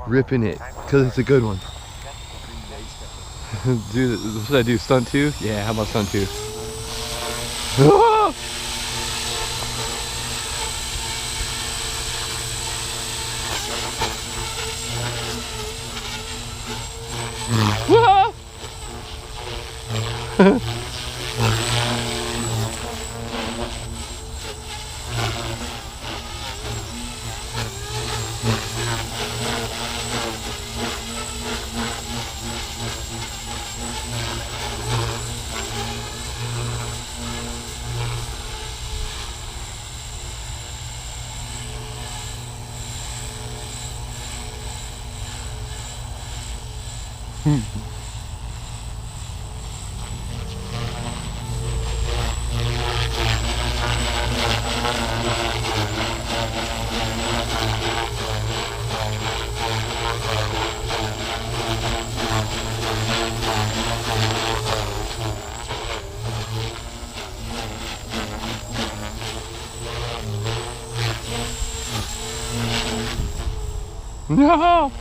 ripping it, because it's a good one. Dude, what should I do? Stunt 2? Yeah, how about stunt 2? No!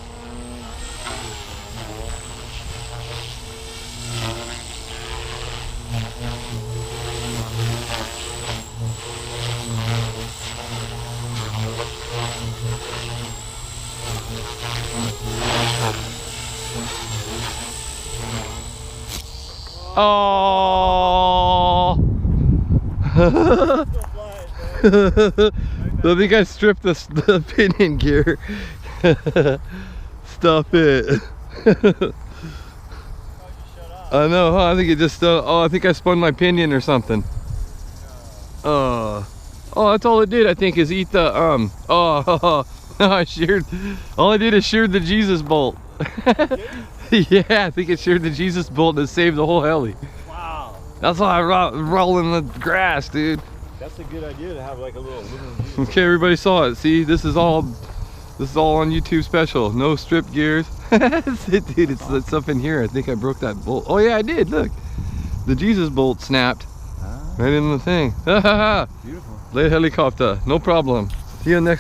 Oh! I think I stripped the pinion gear. Stop it. I know, huh? I think it just, oh, I think I spun my pinion or something. Oh, that's all it did, I think, is eat the, I sheared, all I did is sheared the Jesus bolt. Yeah, I think it sheared the Jesus bolt and it saved the whole heli. Wow. That's why I roll in the grass, dude. That's a good idea to have like a little Okay, everybody saw it. See, this is all on YouTube special. No strip gears. Dude, it's up in here. I think I broke that bolt. Oh yeah, I did. Look, the Jesus bolt snapped right in the thing. Beautiful. Late helicopter. No problem. See you next time.